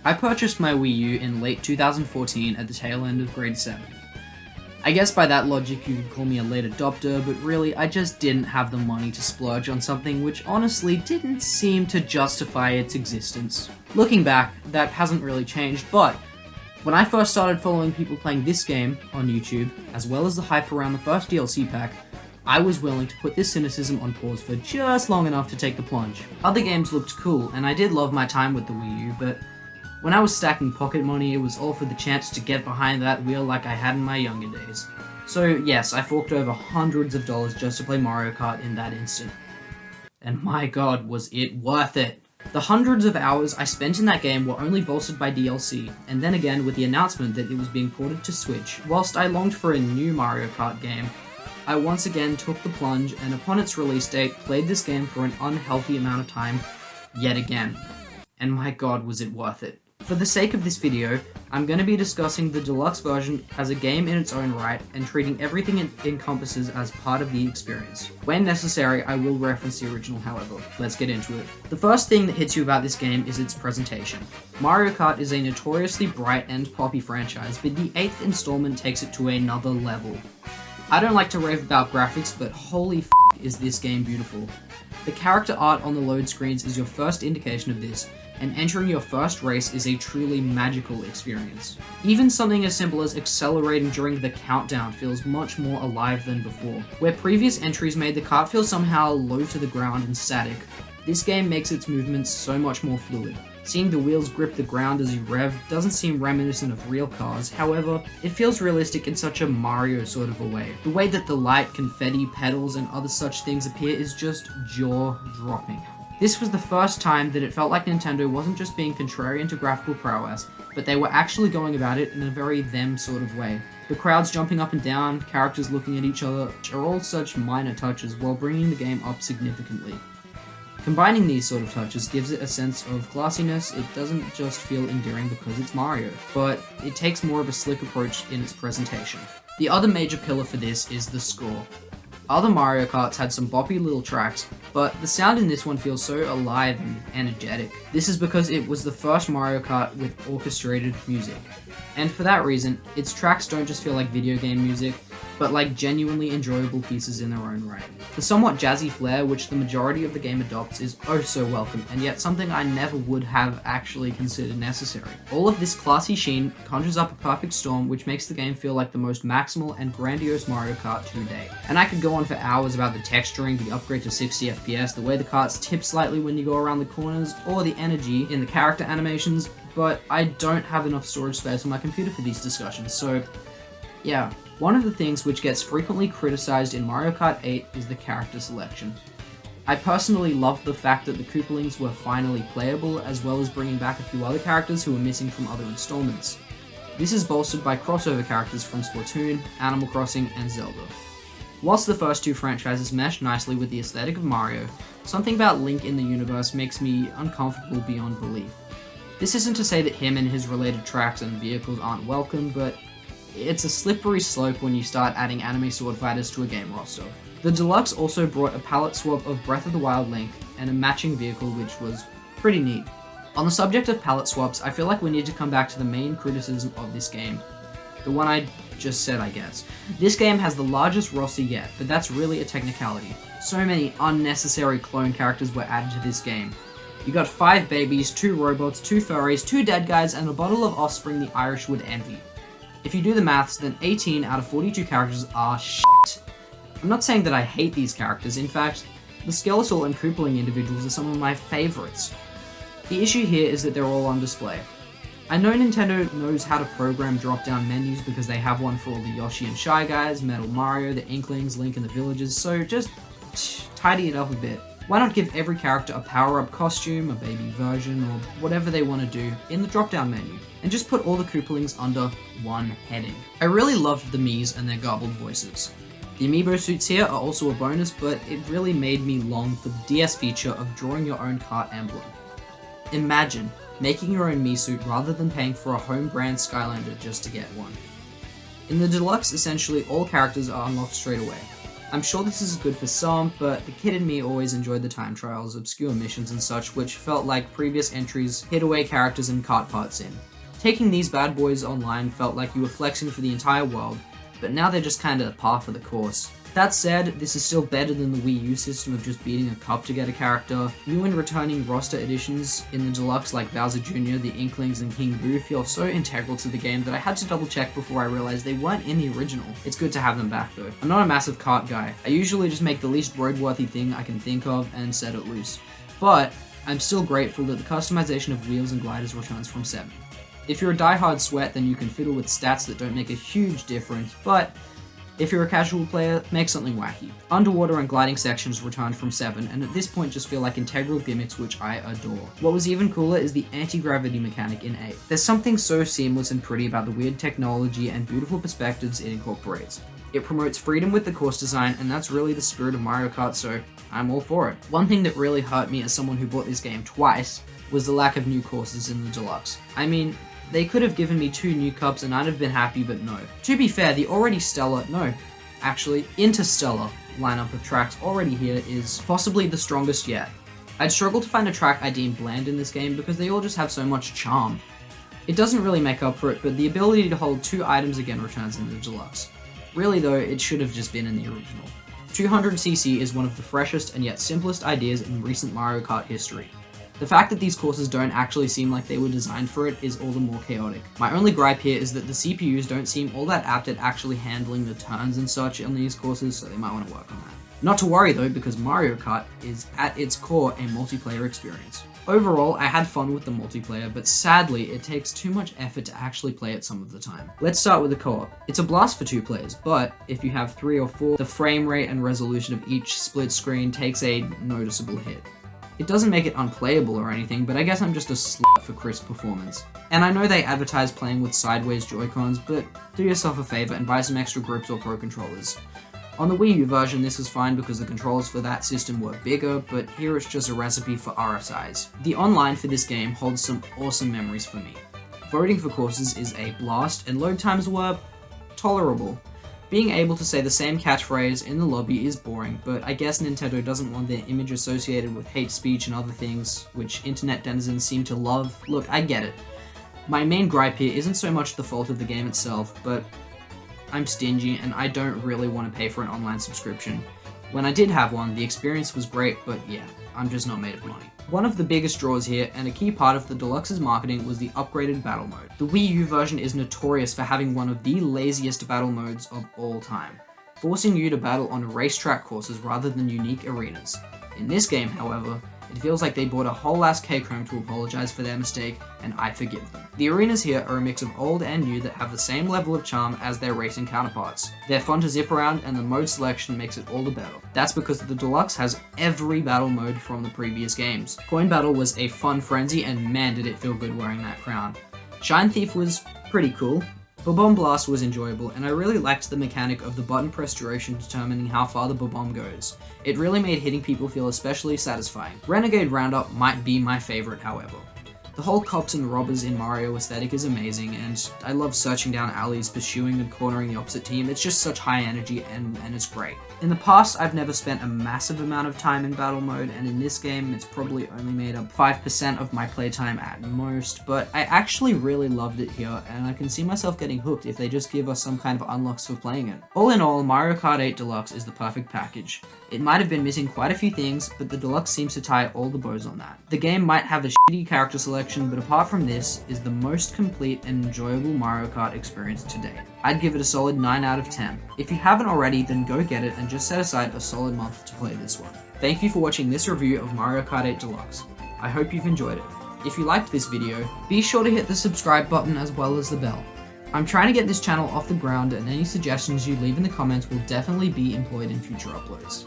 I purchased my Wii U in late 2014 at the tail end of grade 7. I guess by that logic you could call me a late adopter, but really I just didn't have the money to splurge on something which honestly didn't seem to justify its existence. Looking back, that hasn't really changed, but when I first started following people playing this game on YouTube, as well as the hype around the first DLC pack, I was willing to put this cynicism on pause for just long enough to take the plunge. Other games looked cool, and I did love my time with the Wii U, but when I was stacking pocket money, it was all for the chance to get behind that wheel like I had in my younger days. So yes, I forked over hundreds of dollars just to play Mario Kart in that instant. And my god, was it worth it! The hundreds of hours I spent in that game were only bolstered by DLC, and then again with the announcement that it was being ported to Switch. Whilst I longed for a new Mario Kart game, I once again took the plunge and upon its release date played this game for an unhealthy amount of time, yet again. And my god, was it worth it. For the sake of this video, I'm going to be discussing the deluxe version as a game in its own right and treating everything it encompasses as part of the experience. When necessary, I will reference the original, however. Let's get into it. The first thing that hits you about this game is its presentation. Mario Kart is a notoriously bright and poppy franchise, but the 8th installment takes it to another level. I don't like to rave about graphics, but holy f*** is this game beautiful. The character art on the load screens is your first indication of this, and entering your first race is a truly magical experience. Even something as simple as accelerating during the countdown feels much more alive than before. Where previous entries made the kart feel somehow low to the ground and static, this game makes its movements so much more fluid. Seeing the wheels grip the ground as you rev doesn't seem reminiscent of real cars, however, it feels realistic in such a Mario sort of a way. The way that the light, confetti, pedals, and other such things appear is just jaw-dropping. This was the first time that it felt like Nintendo wasn't just being contrarian to graphical prowess, but they were actually going about it in a very them sort of way. The crowds jumping up and down, characters looking at each other, are all such minor touches while bringing the game up significantly. Combining these sort of touches gives it a sense of classiness. It doesn't just feel endearing because it's Mario, but it takes more of a slick approach in its presentation. The other major pillar for this is the score. Other Mario Karts had some boppy little tracks, but the sound in this one feels so alive and energetic. This is because it was the first Mario Kart with orchestrated music. And for that reason, its tracks don't just feel like video game music, but like genuinely enjoyable pieces in their own right. The somewhat jazzy flair which the majority of the game adopts is oh so welcome, and yet something I never would have actually considered necessary. All of this classy sheen conjures up a perfect storm which makes the game feel like the most maximal and grandiose Mario Kart to date. And I could go on for hours about the texturing, the upgrade to 60 FPS, the way the karts tip slightly when you go around the corners, or the energy in the character animations, but I don't have enough storage space on my computer for these discussions, so yeah. One of the things which gets frequently criticized in Mario Kart 8 is the character selection. I personally loved the fact that the Koopalings were finally playable, as well as bringing back a few other characters who were missing from other installments. This is bolstered by crossover characters from Splatoon, Animal Crossing, and Zelda. Whilst the first two franchises mesh nicely with the aesthetic of Mario, something about Link in the universe makes me uncomfortable beyond belief. This isn't to say that him and his related tracks and vehicles aren't welcome, but it's a slippery slope when you start adding anime sword fighters to a game roster. The Deluxe also brought a palette swap of Breath of the Wild Link and a matching vehicle which was pretty neat. On the subject of palette swaps, I feel like we need to come back to the main criticism of this game. The one I just said, I guess. This game has the largest roster yet, but that's really a technicality. So many unnecessary clone characters were added to this game. You got 5 babies, 2 robots, 2 furries, 2 dead guys, and a bottle of offspring the Irish would envy. If you do the maths, then 18 out of 42 characters are shit. I'm not saying that I hate these characters, in fact, the skeletal and Koopaling individuals are some of my favourites. The issue here is that they're all on display. I know Nintendo knows how to program drop-down menus because they have one for all the Yoshi and Shy Guys, Metal Mario, the Inklings, Link and the Villagers, so just tidy it up a bit. Why not give every character a power-up costume, a baby version, or whatever they want to do in the drop-down menu, and just put all the Koopalings under one heading. I really loved the Miis and their garbled voices. The amiibo suits here are also a bonus, but it really made me long for the DS feature of drawing your own kart emblem. Imagine making your own Mii suit rather than paying for a home brand Skylander just to get one. In the Deluxe, essentially all characters are unlocked straight away. I'm sure this is good for some, but the kid in me always enjoyed the time trials, obscure missions and such, which felt like previous entries hid away characters and cart parts in. Taking these bad boys online felt like you were flexing for the entire world, but now they're just kinda par for the course. That said, this is still better than the Wii U system of just beating a cup to get a character. New and returning roster additions in the Deluxe like Bowser Jr., the Inklings, and King Boo feel so integral to the game that I had to double check before I realized they weren't in the original. It's good to have them back though. I'm not a massive kart guy. I usually just make the least roadworthy thing I can think of and set it loose. But I'm still grateful that the customization of wheels and gliders returns from 7. If you're a die-hard sweat, then you can fiddle with stats that don't make a huge difference, but if you're a casual player, make something wacky. Underwater and gliding sections returned from 7, and at this point just feel like integral gimmicks which I adore. What was even cooler is the anti-gravity mechanic in 8. There's something so seamless and pretty about the weird technology and beautiful perspectives it incorporates. It promotes freedom with the course design, and that's really the spirit of Mario Kart, so I'm all for it. One thing that really hurt me as someone who bought this game twice was the lack of new courses in the Deluxe. I mean, they could have given me 2 new cups and I'd have been happy, but no. To be fair, the already interstellar lineup of tracks already here is possibly the strongest yet. I'd struggle to find a track I deem bland in this game because they all just have so much charm. It doesn't really make up for it, but the ability to hold 2 items again returns in the Deluxe. Really though, it should have just been in the original. 200cc is one of the freshest and yet simplest ideas in recent Mario Kart history. The fact that these courses don't actually seem like they were designed for it is all the more chaotic. My only gripe here is that the CPUs don't seem all that apt at actually handling the turns and such on these courses, so they might want to work on that. Not to worry though, because Mario Kart is at its core a multiplayer experience. Overall, I had fun with the multiplayer, but sadly, it takes too much effort to actually play it some of the time. Let's start with the co-op. It's a blast for 2 players, but if you have 3 or 4, the frame rate and resolution of each split screen takes a noticeable hit. It doesn't make it unplayable or anything, but I guess I'm just a slut for crisp performance. And I know they advertise playing with sideways Joy-Cons, but do yourself a favor and buy some extra grips or Pro Controllers. On the Wii U version, this was fine because the controls for that system were bigger, but here it's just a recipe for RSIs. The online for this game holds some awesome memories for me. Voting for courses is a blast, and load times were tolerable. Being able to say the same catchphrase in the lobby is boring, but I guess Nintendo doesn't want their image associated with hate speech and other things, which internet denizens seem to love. Look, I get it. My main gripe here isn't so much the fault of the game itself, but I'm stingy and I don't really want to pay for an online subscription. When I did have one, the experience was great, but yeah, I'm just not made of money. One of the biggest draws here, and a key part of the Deluxe's marketing, was the upgraded battle mode. The Wii U version is notorious for having one of the laziest battle modes of all time, forcing you to battle on racetrack courses rather than unique arenas. In this game, however, it feels like they brought a whole ass cake home to apologize for their mistake, and I forgive them. The arenas here are a mix of old and new that have the same level of charm as their racing counterparts. They're fun to zip around, and the mode selection makes it all the better. That's because the Deluxe has every battle mode from the previous games. Coin Battle was a fun frenzy, and man did it feel good wearing that crown. Shine Thief was pretty cool. Bob-omb Blast was enjoyable, and I really liked the mechanic of the button press duration determining how far the Bob-omb goes. It really made hitting people feel especially satisfying. Renegade Roundup might be my favorite, however. The whole cops and robbers in Mario aesthetic is amazing, and I love searching down alleys, pursuing and cornering the opposite team. It's just such high energy, and it's great. In the past, I've never spent a massive amount of time in battle mode, and in this game, it's probably only made up 5% of my playtime at most, but I actually really loved it here, and I can see myself getting hooked if they just give us some kind of unlocks for playing it. All in all, Mario Kart 8 Deluxe is the perfect package. It might have been missing quite a few things, but the Deluxe seems to tie all the bows on that. The game might have a shitty character selection, but apart from this, is the most complete and enjoyable Mario Kart experience to date. I'd give it a solid 9 out of 10. If you haven't already, then go get it and just set aside a solid month to play this one. Thank you for watching this review of Mario Kart 8 Deluxe. I hope you've enjoyed it. If you liked this video, be sure to hit the subscribe button as well as the bell. I'm trying to get this channel off the ground, and any suggestions you leave in the comments will definitely be employed in future uploads.